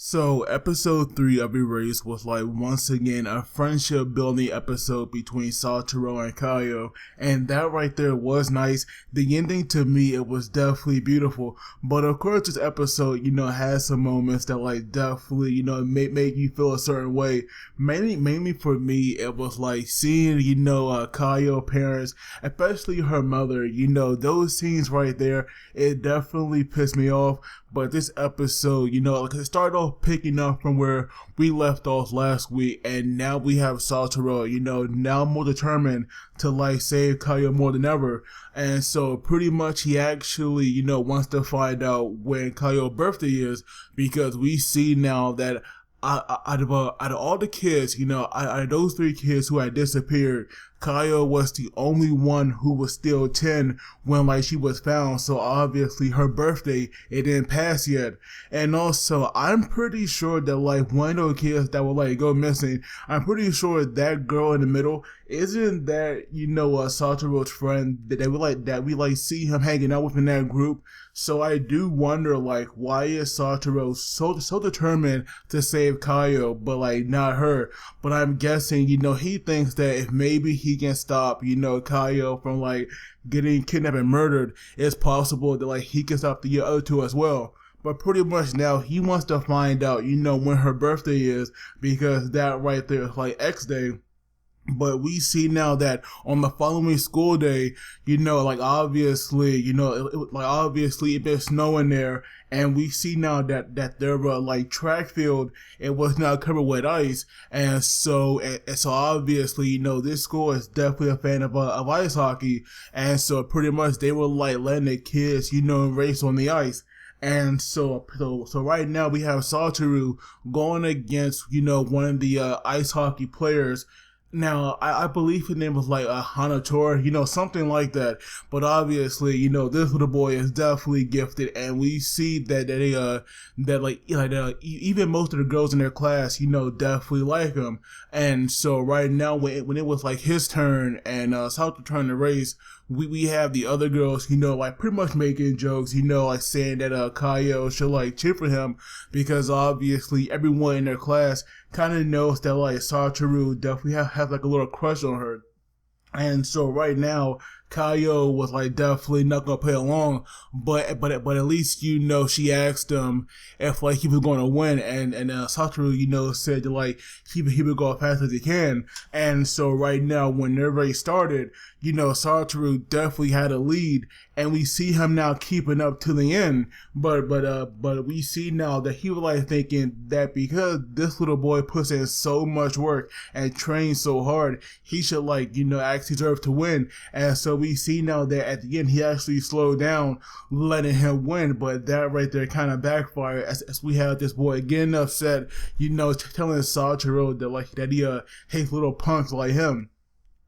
So, episode 3 of Erase was like once again a friendship building episode between Satoru and Kayo, and that right there was nice. The ending to me, it was definitely beautiful, but of course this episode, has some moments that like definitely, make you feel a certain way. Mainly for me, it was like seeing, Kayo parents, especially her mother, those scenes right there, it definitely pissed me off. But this episode, like it started off picking up from where we left off last week, and now we have Satoru, now more determined to like save Kayo more than ever. And so pretty much he actually, wants to find out when Kayo's birthday is, because we see now that out of all the kids, out of those 3 kids who had disappeared, Kayo was the only one who was still 10 when like she was found. So obviously her birthday, it didn't pass yet. And also I'm pretty sure that like one of those kids that will like go missing, I'm pretty sure that girl in the middle isn't that, Satoru's friend that we see him hanging out with in that group. So I do wonder like why is Satoru so determined to save Kayo but like not her. But I'm guessing, he thinks that if maybe he can stop, Kayo from like getting kidnapped and murdered, it's possible that like he can stop the other 2 as well. But pretty much now he wants to find out, when her birthday is, because that right there is like X Day. But we see now that on the following school day, obviously, obviously it been snowing there, and we see now that their like track field, it was now covered with ice, and so obviously, this school is definitely a fan of ice hockey, and so pretty much they were like letting the kids, race on the ice. And so right now we have Satoru going against, one of the ice hockey players. Now, I believe his name was like Hanator, something like that. But obviously, this little boy is definitely gifted, and we see that even most of the girls in their class, definitely like him. And so right now, when it was like his turn and Satoru's turn to race, we have the other girls, like pretty much making jokes, like saying that Kayo should like cheer for him, because obviously everyone in their class kind of knows that like Satoru definitely have like a little crush on her. And so right now, Kayo was like definitely not gonna play along, but at least she asked him if like he was gonna win, and Satoru said that like he would go as fast as he can. And so right now when their race started, Satoru definitely had a lead, and we see him now keeping up to the end. But we see now that he was like thinking that because this little boy puts in so much work and trains so hard, he should like actually deserve to win. And so we see now that at the end he actually slowed down, letting him win. But that right there kind of backfired as we have this boy getting upset, telling Satoru that he hates little punks like him.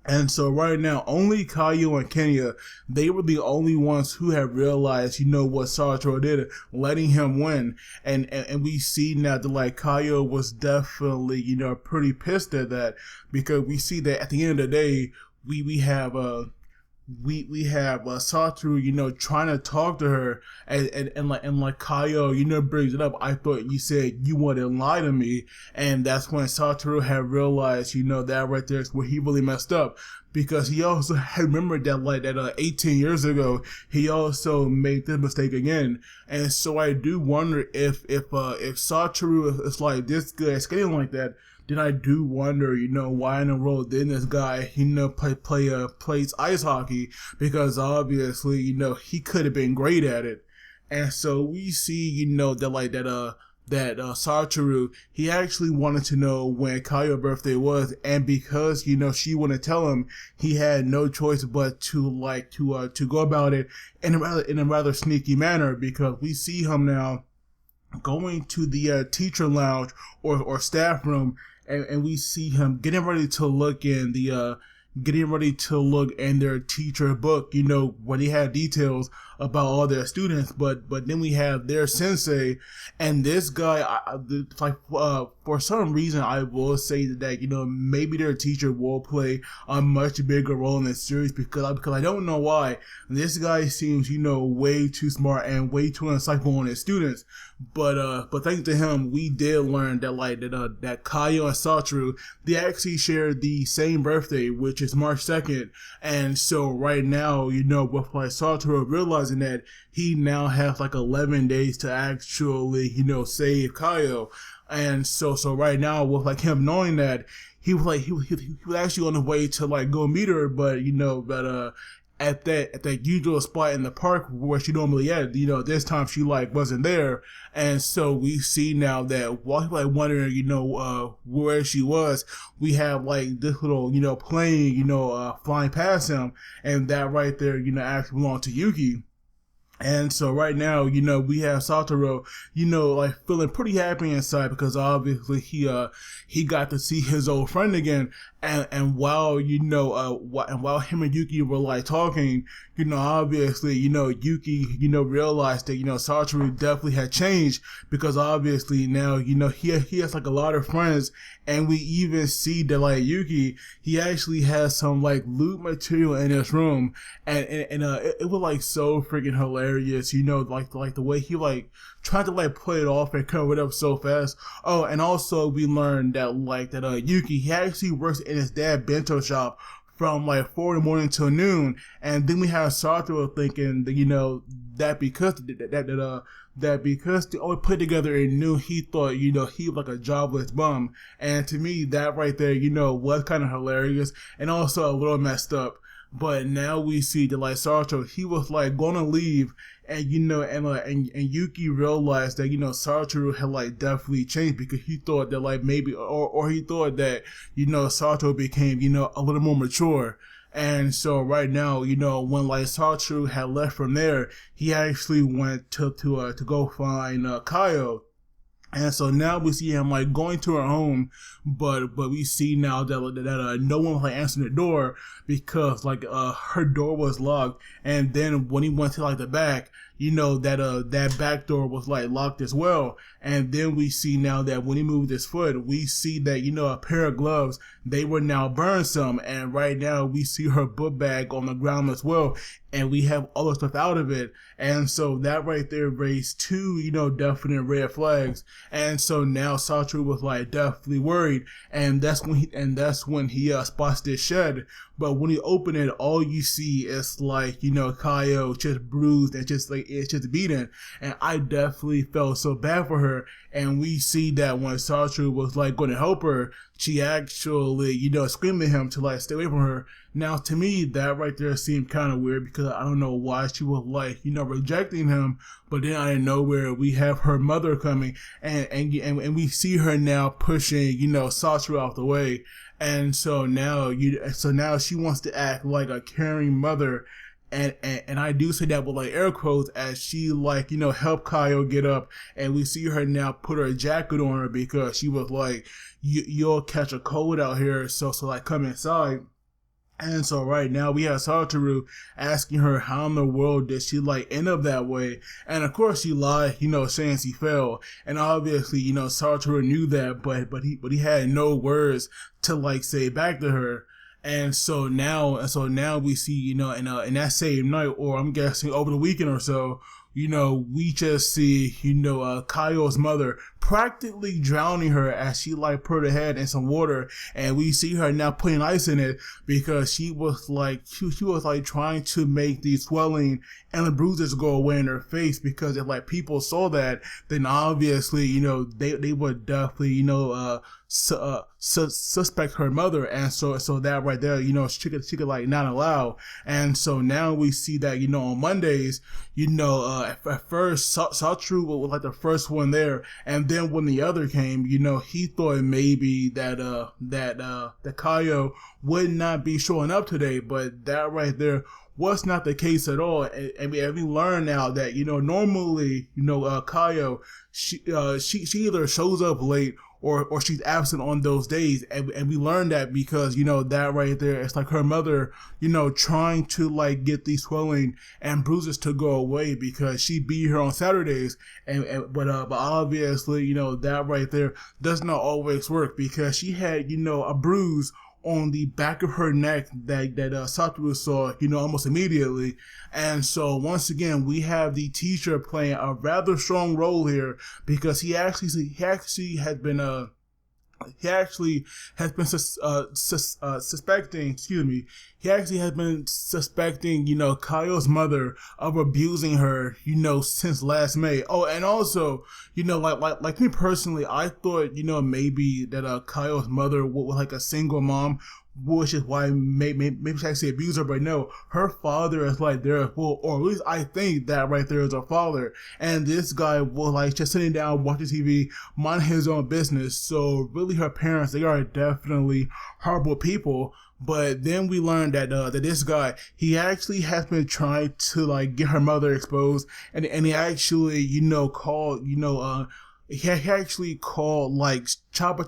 And so right now, only Kayo and Kenya, they were the only ones who have realized, what Satoru did, letting him win. And we see now that like Kayo was definitely, pretty pissed at that, because we see that at the end of the day, we have Satoru, trying to talk to her, and like Kayo, brings it up. I thought you said you wouldn't lie to me, and that's when Satoru had realized, that right there is where he really messed up, because he also had remembered that 18 years ago he also made this mistake again. And so I do wonder if Satoru is like this good at skating like that, then I do wonder, why in the world didn't this guy, plays ice hockey? Because obviously, he could have been great at it. And so we see, that Satoru, he actually wanted to know when Kayo's birthday was, and because, she wouldn't tell him, he had no choice but to go about it in a rather sneaky manner, because we see him now going to the teacher lounge or staff room, and we see him getting ready to look in their teacher book, where they had details about all their students, but then we have their sensei, and this guy, for some reason, I will say that, maybe their teacher will play a much bigger role in this series, because I don't know why. This guy seems, way too smart and way too insightful on his students, but thanks to him, we did learn that that Kayo and Satoru, they actually share the same birthday, which is March 2nd, and so right now, with Satoru realizing that he now has 11 days to actually, save Kayo, and so right now, with him knowing that, he was actually on the way to go meet her, but at that usual spot in the park where she normally at, this time she wasn't there, and so we see now that while he wondering, where she was, we have this little plane, flying past him, and that right there, actually belonged to Yuuki. And so right now, we have Satoru, feeling pretty happy inside, because obviously he got to see his old friend again. And while, while him and Yuuki were talking, obviously, Yuuki, realized that, Satoru definitely had changed, because obviously now, he has a lot of friends, and we even see that Yuuki, he actually has some loot material in his room, and it was so freaking hilarious, the way he tried to play it off and cover it up so fast. Oh, and also we learned that Yuuki, he actually works in his dad's bento shop from 4 in the morning till noon, and then we have Satoru thinking that, that because they only put together in noon, he thought he was a jobless bum, and to me that right there was kind of hilarious and also a little messed up. But now we see that Satoru, he was gonna leave, and and Yuuki realized that Satoru had definitely changed, because he thought that maybe or he thought that Satoru became a little more mature. And so right now, when Satoru had left from there, he actually went to go find Kayo. And so now we see him going to her home, but we see now that no one was answering the door, because her door was locked, and then when he went to the back, that back door was locked as well. And then we see now that when he moved his foot, we see that a pair of gloves, they were now burned some, and right now we see her book bag on the ground as well, and we have all the stuff out of it. And so that right there raised two definite red flags. And so now Satoru was definitely worried, and that's when he spots this shed. But when he opened it, all you see is Kayo just bruised and it's just beaten. And I definitely felt so bad for her. And we see that when Satoru was going to help her, she actually screamed at him to stay away from her. Now to me, that right there seemed kind of weird, because I don't know why she was rejecting him. But then out of nowhere, we have her mother coming, and we see her now pushing Satoru out the way. And so now she wants to act like a caring mother, and I do say that with air quotes, as she help Kayo get up, and we see her now put her jacket on her, because she was you'll catch a cold out here, so come inside. And so right now we have Satoru asking her how in the world did she end up that way, and of course she lied, saying she fell, and obviously Satoru knew that, but he had no words to say back to her. And so now we see in that same night, or I'm guessing over the weekend or so, we just see Kayo's mother practically drowning her as she put her head in some water, and we see her now putting ice in it, because she was she was trying to make the swelling and the bruises go away in her face, because if people saw that, then obviously they would definitely suspect her mother, and so that right there she could not allow. And so now we see that on Mondays, at first Satoru was the first one there, and then when the other came, he thought maybe that Kayo would not be showing up today, but that right there was not the case at all. And we learn now that normally Kayo, she either shows up late, or she's absent on those days. And we learned that because, that right there, it's like her mother, trying to like get these swelling and bruises to go away because she be here on Saturdays. But obviously, that right there does not always work because she had, a bruise on the back of her neck that Satoru saw, almost immediately. And so once again, we have the teacher playing a rather strong role here because he actually has been suspecting, Kayo's mother of abusing her, since last May. Oh, and also, like me personally, I thought, maybe that Kayo's mother was like a single mom, which is why maybe she actually abused her, but no, her father is like there as well, or at least I think that right there is her father, and this guy was like just sitting down watching TV, minding his own business. So really her parents, they are definitely horrible people. But then we learned that that this guy, he actually has been trying to like get her mother exposed, and he actually called he actually called like child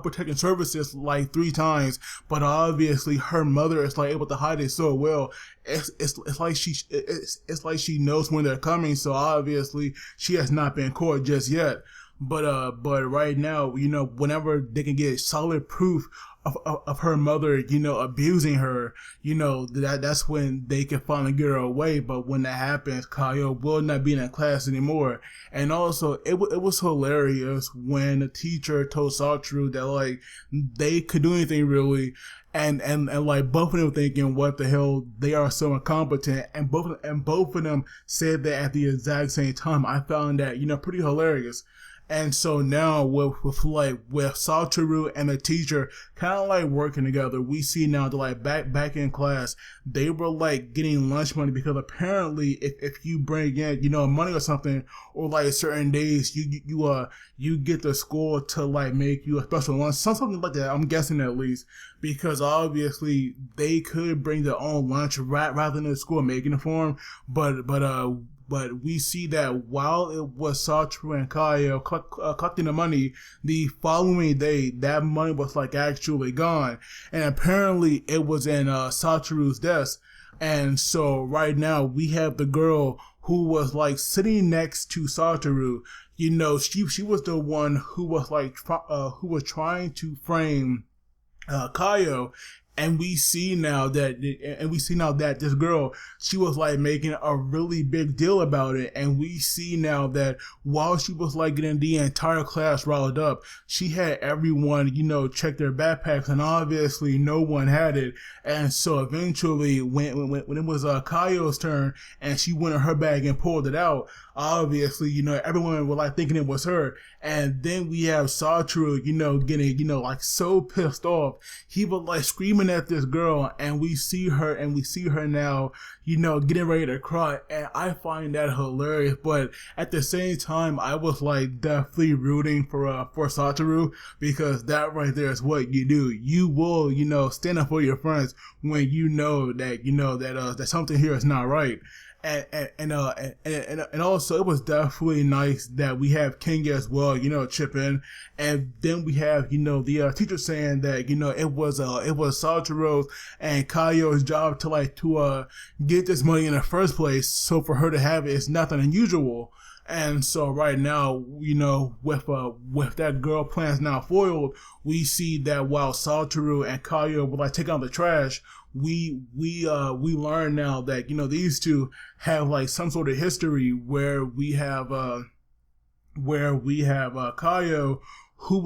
protection services like 3 times, but obviously her mother is like able to hide it so well. It's like she knows when they're coming, so obviously she has not been caught just yet. But right now, whenever they can get solid proof of her mother, abusing her, that's when they can finally get her away. But when that happens, Kayo will not be in that class anymore. And also, it was hilarious when the teacher told Satoru that like they could do anything really. And like both of them thinking, what the hell, they are so incompetent, and both of them said that at the exact same time. I found that pretty hilarious. And so now with Satoru and the teacher kind of like working together, we see now that like back in class, they were like getting lunch money because apparently if you bring in, money or something, or like certain days, you get the school to like make you a special lunch, something like that. I'm guessing at least, because obviously they could bring their own lunch rather than the school making it for them. But we see that while it was Satoru and Kayo collecting the money, the following day, that money was like actually gone. And apparently it was in Satoru's desk. And so right now we have the girl who was like sitting next to Satoru. She was the one who was like, who was trying to frame Kayo. And we see now that this girl, she was like making a really big deal about it. And we see now that while she was like getting the entire class riled up, she had everyone, check their backpacks, and obviously no one had it. And so eventually when it was Kayo's turn and she went in her bag and pulled it out, obviously, everyone was like thinking it was her. And then we have Satoru, getting, like so pissed off. He was like screaming at this girl, and we see her now, getting ready to cry. And I find that hilarious. But at the same time, I was like definitely rooting for Satoru, because that right there is what you do. You will, stand up for your friends when you know that, that something here is not right. And also it was definitely nice that we have King as well, chip in. And then we have, the teacher saying that, it was Satoru's and Kayo's job to get this money in the first place. So for her to have it is nothing unusual. And so right now, with that girl plans now foiled, we see that while Satoru and Kayo will like take out the trash, we learn now that, these two have like some sort of history where we have Kayo who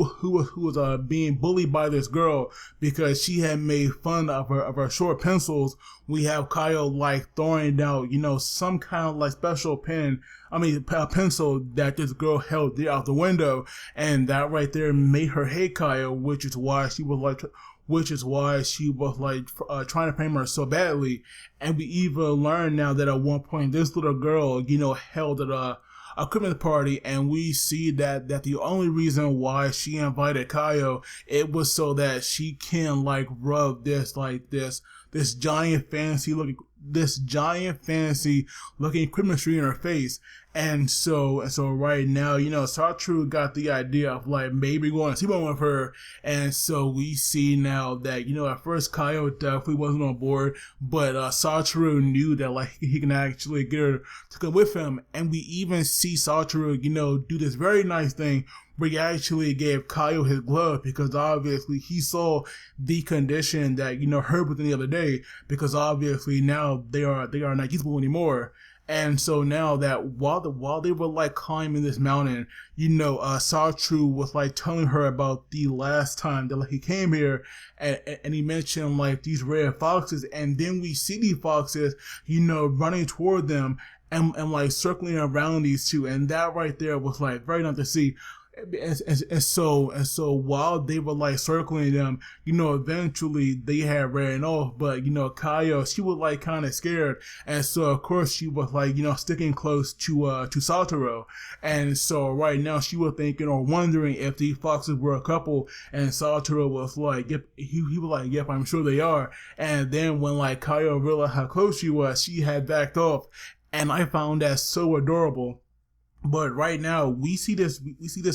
was being bullied by this girl because she had made fun of her short pencils. We have Kayo like throwing out, some kind of like special pencil that this girl held there out the window, and that right there made her hate Kayo, which is why she was trying to frame her so badly. And we even learn now that at one point this little girl, held at a Christmas party, and we see that the only reason why she invited Kayo, it was so that she can like rub this this giant fantasy looking Christmas tree in her face. And so right now, Satoru got the idea of like maybe going to see one with her. And so we see now that, at first Kayo definitely wasn't on board, but Satoru knew that like he can actually get her to come with him. And we even see Satoru, do this very nice thing where he actually gave Kayo his glove, because obviously he saw the condition that, her within the other day, because obviously now they are not usable anymore. And so now that while they were like climbing this mountain, Satoru was like telling her about the last time that like he came here, and he mentioned like these rare foxes, and then we see these foxes, running toward them and like circling around these two, and that right there was like very nice to see. And so while they were like circling them, eventually they had ran off, but Kayo, she was like kind of scared, and so of course she was like sticking close to Satoru. And so right now she was thinking or wondering if these foxes were a couple, and Satoru was like, yep, he was like, yep, I'm sure they are. And then when like Kayo realized how close she was, she had backed off, and I found that so adorable. But right now we see this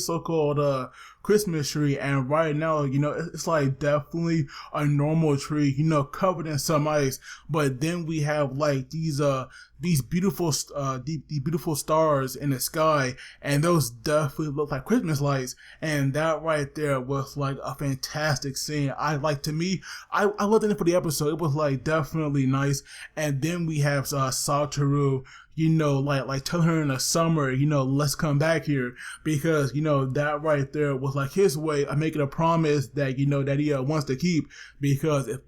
so-called Christmas tree, and right now it's like definitely a normal tree, covered in some ice. But then we have like these beautiful stars in the sky, and those definitely look like Christmas lights. And that right there was like a fantastic scene. I loved it for the episode. It was like definitely nice. And then we have Satoru, like telling her in the summer, let's come back here, because, that right there was like his way of making a promise that, that he wants to keep, because if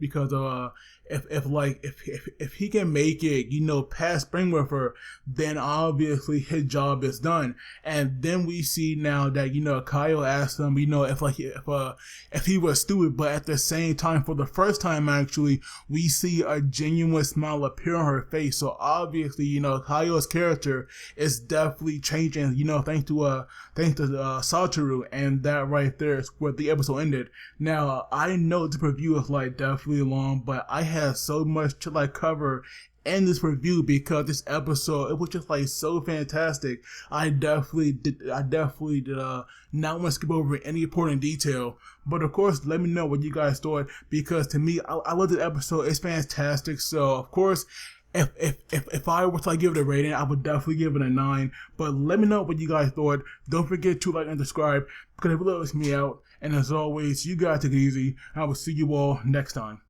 he can make it, past spring with her, then obviously his job is done. And then we see now that, Kayo asked him, if he was stupid, but at the same time, for the first time actually, we see a genuine smile appear on her face. So obviously, Kayo's character is definitely changing, thanks to Satoru. And that right there is where the episode ended. Now, I know this review is like definitely long, but I had so much to like cover in this review, because this episode, it was just like so fantastic. I definitely did not want to skip over any important detail. But of course, let me know what you guys thought, because to me, I love this episode. It's fantastic. So of course, if I were to like give it a rating, I would definitely give it a 9. But let me know what you guys thought. Don't forget to like and subscribe, because it really helps me out. And as always, you guys take it easy. I will see you all next time.